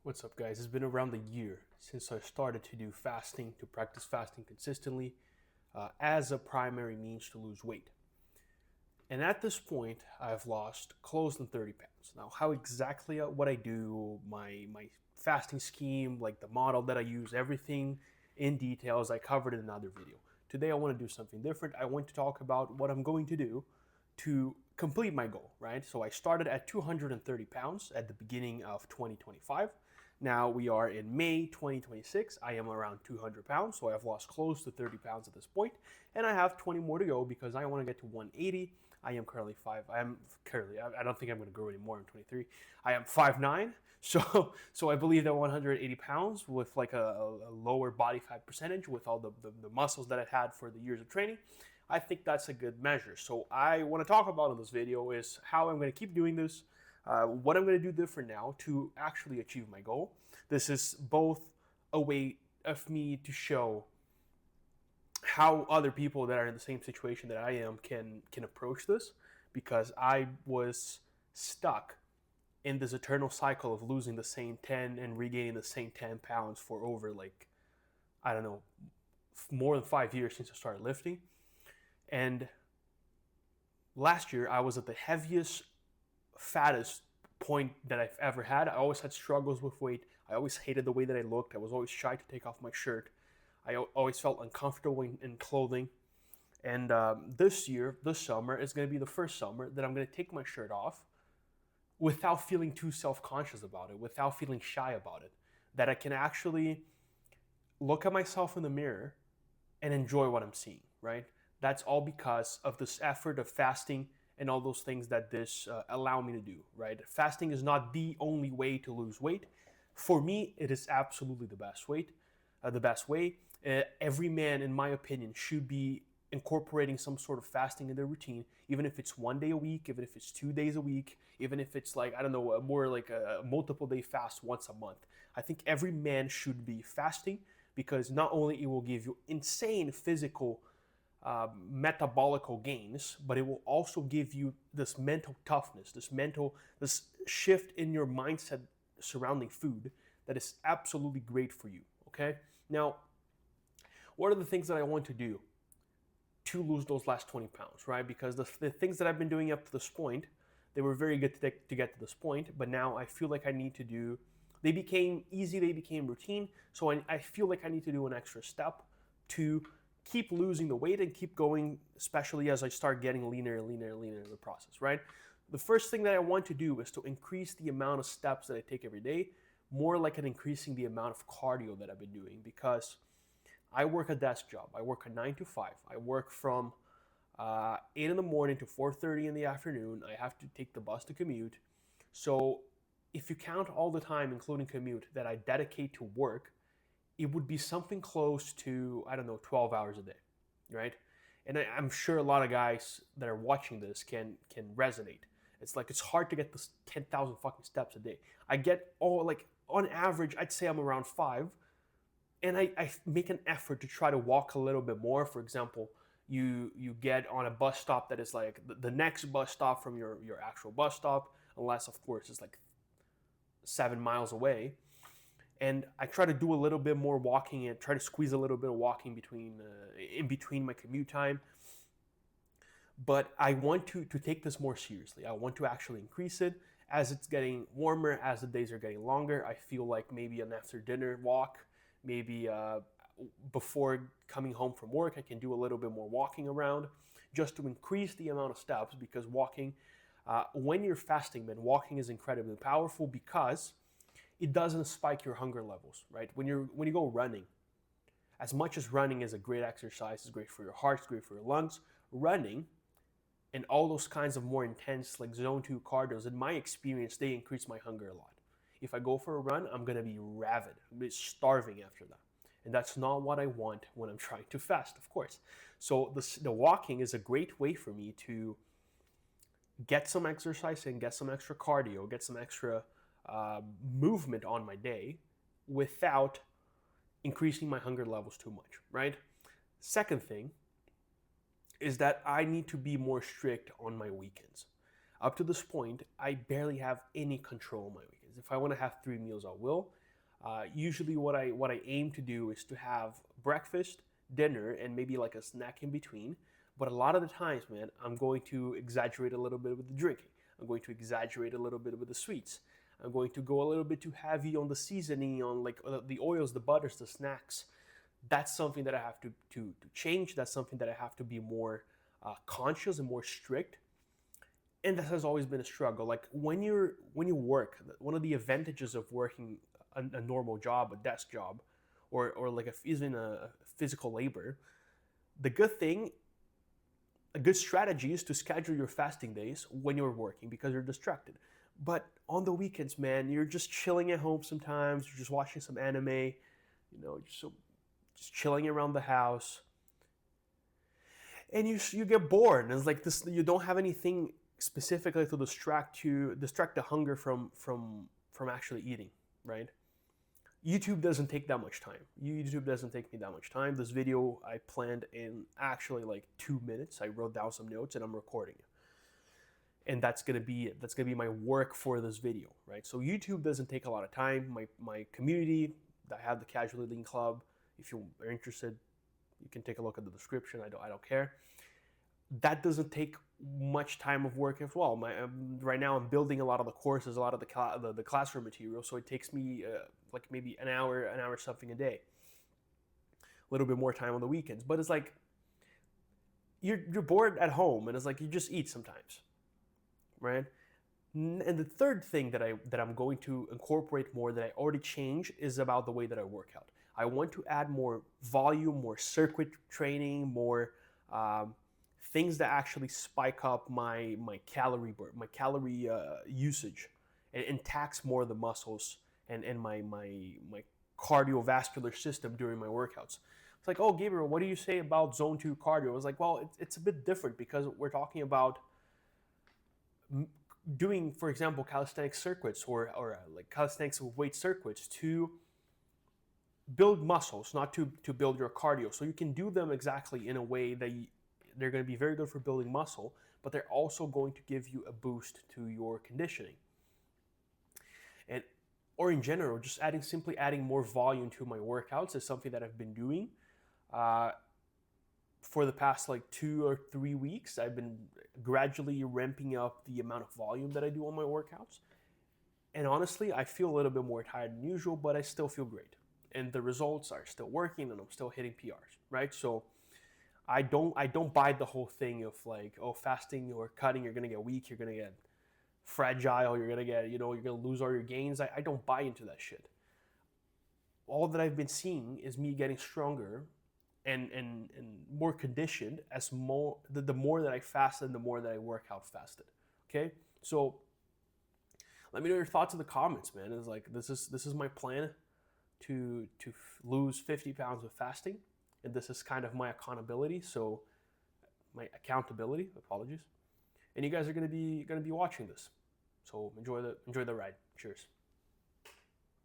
What's up, guys? It's been around a year since I started to do fasting, to practice fasting consistently as a primary means to lose weight. And at this point, I've lost close to 30 pounds. Now, how exactly what I do, my fasting scheme, like the model that I use, everything in details, I covered in another video. Today, I want to do something different. I want to talk about what I'm going to do to complete my goal, right? So I started at 230 pounds at the beginning of 2025. Now we are in May 2026. I am around 200 pounds, so I've lost close to 30 pounds at this point, and I have 20 more to go because I want to get to 180. I am currently I don't think I'm going to grow anymore. I'm 23. I am 5'9", so I believe that 180 pounds with like a lower body fat percentage, with all the muscles that I had for the years of training, I think that's a good measure. So I want to talk about in this video is how I'm going to keep doing this, what I'm going to do different now to actually achieve my goal. This is both a way of me to show how other people that are in the same situation that I am can approach this, because I was stuck in this eternal cycle of losing the same 10 and regaining the same 10 pounds for over, like, I don't know, more than 5 years since I started lifting. And last year, I was at the heaviest, fattest point that I've ever had. I always had struggles with weight. I always hated the way that I looked. I was always shy to take off my shirt. I always felt uncomfortable in clothing. And this year, this summer, is going to be the first summer that I'm going to take my shirt off without feeling too self-conscious about it, without feeling shy about it. That I can actually look at myself in the mirror and enjoy what I'm seeing, right? That's all because of this effort of fasting and all those things that this allow me to do, right? Fasting is not the only way to lose weight. For me, it is absolutely the best way. Every man, in my opinion, should be incorporating some sort of fasting in their routine, even if it's 1 day a week, even if it's 2 days a week, even if it's like, I don't know, more like a multiple day fast once a month. I think every man should be fasting, because not only it will give you insane physical metabolical gains, but it will also give you this mental toughness, this shift in your mindset surrounding food that is absolutely great for you. Okay, now what are the things that I want to do to lose those last 20 pounds, right? Because the things that I've been doing up to this point, they were very good to get to this point, but now I feel like I need to do, they became easy, they became routine, so I feel like I need to do an extra step to keep losing the weight and keep going, especially as I start getting leaner and leaner and leaner in the process, right? The first thing that I want to do is to increase the amount of steps that I take every day, more like an increasing the amount of cardio that I've been doing, because I work a desk job. I work a 9 to 5. I work from 8 in the morning to 4:30 in the afternoon. I have to take the bus to commute. So if you count all the time, including commute, that I dedicate to work, it would be something close to, I don't know, 12 hours a day, right? And I'm sure a lot of guys that are watching this can resonate. It's like, it's hard to get this 10,000 fucking steps a day. I get on average, I'd say I'm around 5, and I make an effort to try to walk a little bit more. For example, you get on a bus stop that is like the next bus stop from your actual bus stop, unless of course it's like 7 miles away. And I try to do a little bit more walking and try to squeeze a little bit of walking in between my commute time. But I want to take this more seriously. I want to actually increase it as it's getting warmer, as the days are getting longer. I feel like maybe an after dinner walk, maybe before coming home from work, I can do a little bit more walking around, just to increase the amount of steps. Because walking, when you're fasting, man, walking is incredibly powerful, because it doesn't spike your hunger levels, right? When you go running, as much as running is a great exercise, it's great for your heart, it's great for your lungs, running and all those kinds of more intense, like zone 2 cardios, in my experience, they increase my hunger a lot. If I go for a run, I'm gonna be rabid. I'm gonna be starving after that. And that's not what I want when I'm trying to fast, of course. So the walking is a great way for me to get some exercise and get some extra cardio, get some extra movement on my day without increasing my hunger levels too much, right? Second thing is that I need to be more strict on my weekends. Up to this point, I barely have any control on my weekends. If I want to have 3 meals, I will. Usually, what I aim to do is to have breakfast, dinner, and maybe like a snack in between. But a lot of the times, man, I'm going to exaggerate a little bit with the drinking. I'm going to exaggerate a little bit with the sweets. I'm going to go a little bit too heavy on the seasoning, on like the oils, the butters, the snacks. That's something that I have to change. That's something that I have to be more conscious and more strict. And that has always been a struggle. Like when you work, one of the advantages of working a normal job, a desk job, or like even a physical labor, the good thing, a good strategy is to schedule your fasting days when you're working because you're distracted. But on the weekends, man, you're just chilling at home sometimes. You're just watching some anime, just chilling around the house, and you get bored. And it's like this, you don't have anything specifically to distract the hunger from actually eating, right? YouTube doesn't take that much time. YouTube doesn't take me that much time. This video I planned in actually like 2 minutes. I wrote down some notes and I'm recording it. And that's gonna be it. That's gonna be my work for this video, right? So YouTube doesn't take a lot of time. My community, I have the Casual Eating Club. If you are interested, you can take a look at the description. I don't care. That doesn't take much time of work as well. Right now I'm building a lot of the courses, a lot of the classroom material, so it takes me like maybe an hour something a day. A little bit more time on the weekends, but it's like you're bored at home, and it's like you just eat sometimes, right? And the third thing that I'm going to incorporate more, that I already changed, is about the way that I work out. I want to add more volume, more circuit training, more things that actually spike up my calorie burn, my calorie usage, and tax more the muscles and my cardiovascular system during my workouts. It's like, oh, Gabriel, what do you say about zone 2 cardio? I was like, well, it's a bit different because we're talking about doing, for example, calisthenic circuits or like calisthenics weight circuits to build muscles, not to build your cardio. So you can do them exactly in a way that they're going to be very good for building muscle, but they're also going to give you a boost to your conditioning. Or in general, just simply adding more volume to my workouts is something that I've been doing for the past like 2 or 3 weeks. I've been gradually ramping up the amount of volume that I do on my workouts. And honestly, I feel a little bit more tired than usual, but I still feel great. And the results are still working, and I'm still hitting PRs, right? So I don't buy the whole thing of like, oh, fasting or cutting, you're gonna get weak, you're gonna get fragile, you're gonna get, you're gonna lose all your gains. I don't buy into that shit. All that I've been seeing is me getting stronger and more conditioned the more that I fasted, the more that I work out fasted. Okay, so let me know your thoughts in the comments, man. It's like this is my plan to lose 50 pounds with fasting, and this is kind of my accountability. So my accountability, apologies. And you guys are gonna be watching this. So enjoy the ride. Cheers.